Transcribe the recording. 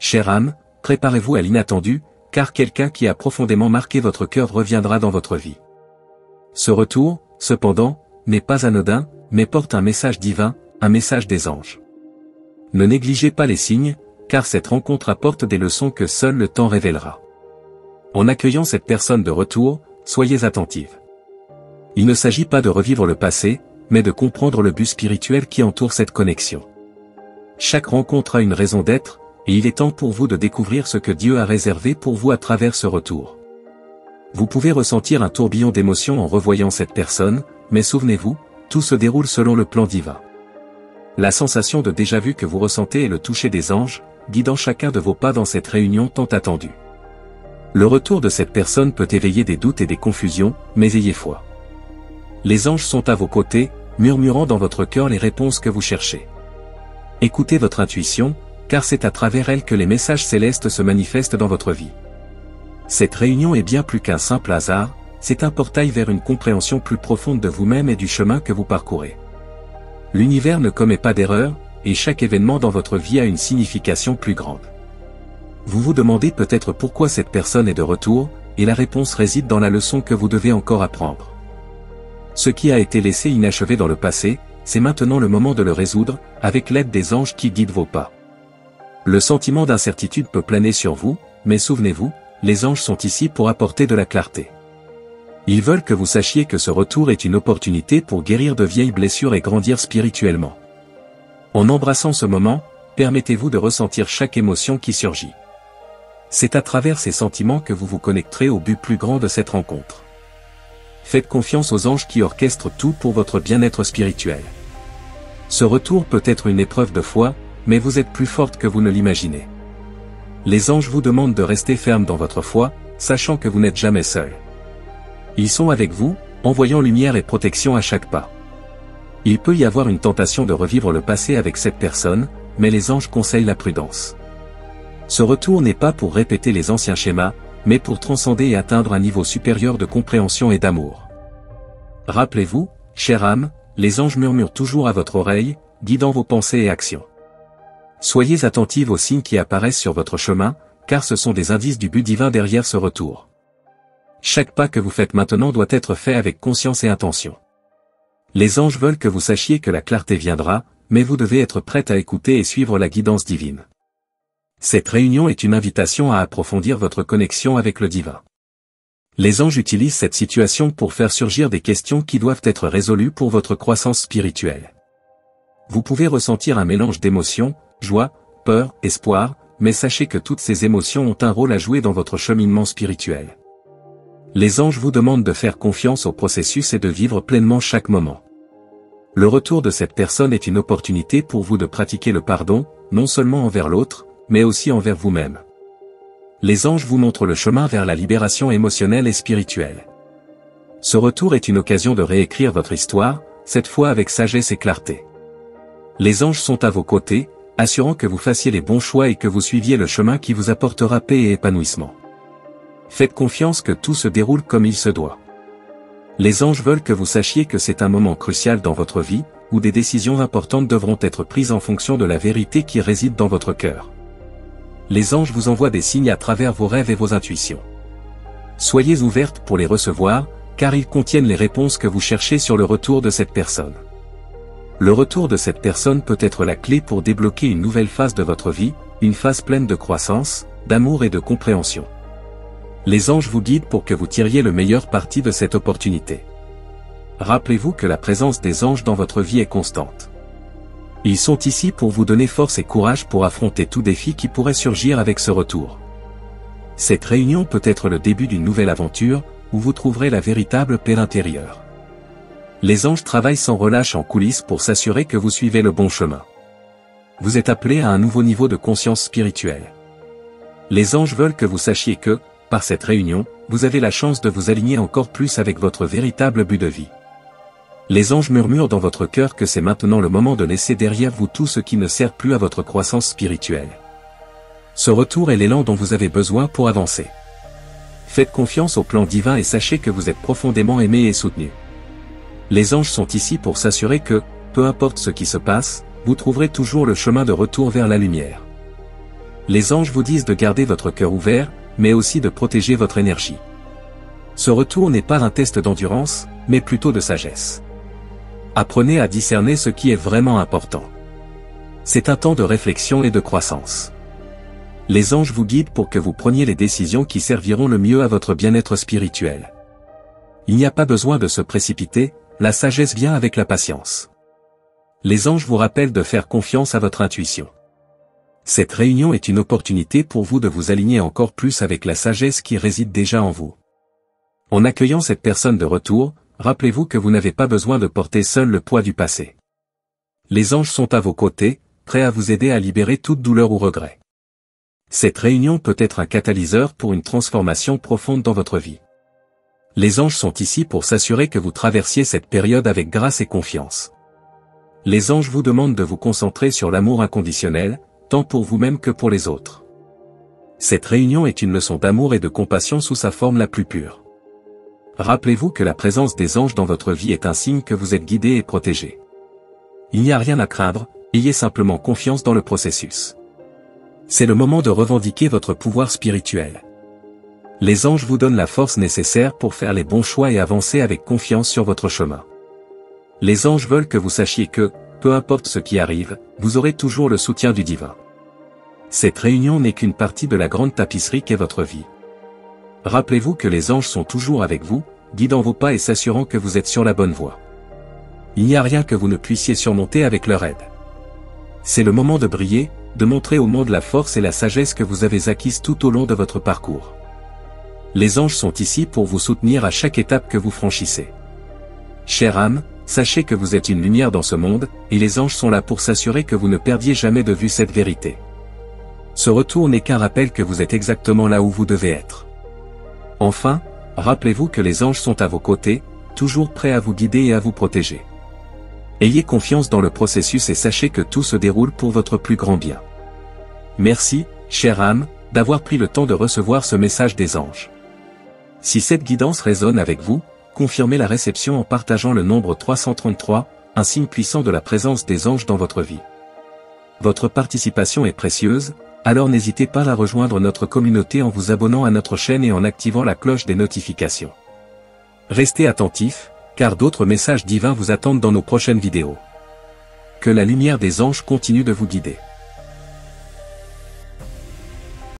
Chère âme, préparez-vous à l'inattendu, car quelqu'un qui a profondément marqué votre cœur reviendra dans votre vie. Ce retour, cependant, n'est pas anodin, mais porte un message divin, un message des anges. Ne négligez pas les signes, car cette rencontre apporte des leçons que seul le temps révélera. En accueillant cette personne de retour, soyez attentive. Il ne s'agit pas de revivre le passé, mais de comprendre le but spirituel qui entoure cette connexion. Chaque rencontre a une raison d'être, et il est temps pour vous de découvrir ce que Dieu a réservé pour vous à travers ce retour. Vous pouvez ressentir un tourbillon d'émotions en revoyant cette personne, mais souvenez-vous, tout se déroule selon le plan divin. La sensation de déjà-vu que vous ressentez est le toucher des anges, guidant chacun de vos pas dans cette réunion tant attendue. Le retour de cette personne peut éveiller des doutes et des confusions, mais ayez foi. Les anges sont à vos côtés, murmurant dans votre cœur les réponses que vous cherchez. Écoutez votre intuition, car c'est à travers elle que les messages célestes se manifestent dans votre vie. Cette réunion est bien plus qu'un simple hasard, c'est un portail vers une compréhension plus profonde de vous-même et du chemin que vous parcourez. L'univers ne commet pas d'erreur, et chaque événement dans votre vie a une signification plus grande. Vous vous demandez peut-être pourquoi cette personne est de retour, et la réponse réside dans la leçon que vous devez encore apprendre. Ce qui a été laissé inachevé dans le passé, c'est maintenant le moment de le résoudre, avec l'aide des anges qui guident vos pas. Le sentiment d'incertitude peut planer sur vous, mais souvenez-vous, les anges sont ici pour apporter de la clarté. Ils veulent que vous sachiez que ce retour est une opportunité pour guérir de vieilles blessures et grandir spirituellement. En embrassant ce moment, permettez-vous de ressentir chaque émotion qui surgit. C'est à travers ces sentiments que vous vous connecterez au but plus grand de cette rencontre. Faites confiance aux anges qui orchestrent tout pour votre bien-être spirituel. Ce retour peut être une épreuve de foi, mais vous êtes plus forte que vous ne l'imaginez. Les anges vous demandent de rester ferme dans votre foi, sachant que vous n'êtes jamais seul. Ils sont avec vous, envoyant lumière et protection à chaque pas. Il peut y avoir une tentation de revivre le passé avec cette personne, mais les anges conseillent la prudence. Ce retour n'est pas pour répéter les anciens schémas, mais pour transcender et atteindre un niveau supérieur de compréhension et d'amour. Rappelez-vous, chère âme, les anges murmurent toujours à votre oreille, guidant vos pensées et actions. Soyez attentive aux signes qui apparaissent sur votre chemin, car ce sont des indices du but divin derrière ce retour. Chaque pas que vous faites maintenant doit être fait avec conscience et intention. Les anges veulent que vous sachiez que la clarté viendra, mais vous devez être prête à écouter et suivre la guidance divine. Cette réunion est une invitation à approfondir votre connexion avec le divin. Les anges utilisent cette situation pour faire surgir des questions qui doivent être résolues pour votre croissance spirituelle. Vous pouvez ressentir un mélange d'émotions, joie, peur, espoir, mais sachez que toutes ces émotions ont un rôle à jouer dans votre cheminement spirituel. Les anges vous demandent de faire confiance au processus et de vivre pleinement chaque moment. Le retour de cette personne est une opportunité pour vous de pratiquer le pardon, non seulement envers l'autre, mais aussi envers vous-même. Les anges vous montrent le chemin vers la libération émotionnelle et spirituelle. Ce retour est une occasion de réécrire votre histoire, cette fois avec sagesse et clarté. Les anges sont à vos côtés, assurant que vous fassiez les bons choix et que vous suiviez le chemin qui vous apportera paix et épanouissement. Faites confiance que tout se déroule comme il se doit. Les anges veulent que vous sachiez que c'est un moment crucial dans votre vie, où des décisions importantes devront être prises en fonction de la vérité qui réside dans votre cœur. Les anges vous envoient des signes à travers vos rêves et vos intuitions. Soyez ouverte pour les recevoir, car ils contiennent les réponses que vous cherchez sur le retour de cette personne. Le retour de cette personne peut être la clé pour débloquer une nouvelle phase de votre vie, une phase pleine de croissance, d'amour et de compréhension. Les anges vous guident pour que vous tiriez le meilleur parti de cette opportunité. Rappelez-vous que la présence des anges dans votre vie est constante. Ils sont ici pour vous donner force et courage pour affronter tout défi qui pourrait surgir avec ce retour. Cette réunion peut être le début d'une nouvelle aventure, où vous trouverez la véritable paix intérieure. Les anges travaillent sans relâche en coulisses pour s'assurer que vous suivez le bon chemin. Vous êtes appelé à un nouveau niveau de conscience spirituelle. Les anges veulent que vous sachiez que, par cette réunion, vous avez la chance de vous aligner encore plus avec votre véritable but de vie. Les anges murmurent dans votre cœur que c'est maintenant le moment de laisser derrière vous tout ce qui ne sert plus à votre croissance spirituelle. Ce retour est l'élan dont vous avez besoin pour avancer. Faites confiance au plan divin et sachez que vous êtes profondément aimé et soutenu. Les anges sont ici pour s'assurer que, peu importe ce qui se passe, vous trouverez toujours le chemin de retour vers la lumière. Les anges vous disent de garder votre cœur ouvert, mais aussi de protéger votre énergie. Ce retour n'est pas un test d'endurance, mais plutôt de sagesse. Apprenez à discerner ce qui est vraiment important. C'est un temps de réflexion et de croissance. Les anges vous guident pour que vous preniez les décisions qui serviront le mieux à votre bien-être spirituel. Il n'y a pas besoin de se précipiter, la sagesse vient avec la patience. Les anges vous rappellent de faire confiance à votre intuition. Cette réunion est une opportunité pour vous de vous aligner encore plus avec la sagesse qui réside déjà en vous. En accueillant cette personne de retour, rappelez-vous que vous n'avez pas besoin de porter seul le poids du passé. Les anges sont à vos côtés, prêts à vous aider à libérer toute douleur ou regret. Cette réunion peut être un catalyseur pour une transformation profonde dans votre vie. Les anges sont ici pour s'assurer que vous traversiez cette période avec grâce et confiance. Les anges vous demandent de vous concentrer sur l'amour inconditionnel, tant pour vous-même que pour les autres. Cette réunion est une leçon d'amour et de compassion sous sa forme la plus pure. Rappelez-vous que la présence des anges dans votre vie est un signe que vous êtes guidé et protégé. Il n'y a rien à craindre, ayez simplement confiance dans le processus. C'est le moment de revendiquer votre pouvoir spirituel. Les anges vous donnent la force nécessaire pour faire les bons choix et avancer avec confiance sur votre chemin. Les anges veulent que vous sachiez que, peu importe ce qui arrive, vous aurez toujours le soutien du divin. Cette réunion n'est qu'une partie de la grande tapisserie qu'est votre vie. Rappelez-vous que les anges sont toujours avec vous, guidant vos pas et s'assurant que vous êtes sur la bonne voie. Il n'y a rien que vous ne puissiez surmonter avec leur aide. C'est le moment de briller, de montrer au monde la force et la sagesse que vous avez acquises tout au long de votre parcours. Les anges sont ici pour vous soutenir à chaque étape que vous franchissez. Chère âme, sachez que vous êtes une lumière dans ce monde, et les anges sont là pour s'assurer que vous ne perdiez jamais de vue cette vérité. Ce retour n'est qu'un rappel que vous êtes exactement là où vous devez être. Enfin, rappelez-vous que les anges sont à vos côtés, toujours prêts à vous guider et à vous protéger. Ayez confiance dans le processus et sachez que tout se déroule pour votre plus grand bien. Merci, chère âme, d'avoir pris le temps de recevoir ce message des anges. Si cette guidance résonne avec vous, confirmez la réception en partageant le nombre 333, un signe puissant de la présence des anges dans votre vie. Votre participation est précieuse, alors n'hésitez pas à rejoindre notre communauté en vous abonnant à notre chaîne et en activant la cloche des notifications. Restez attentifs, car d'autres messages divins vous attendent dans nos prochaines vidéos. Que la lumière des anges continue de vous guider.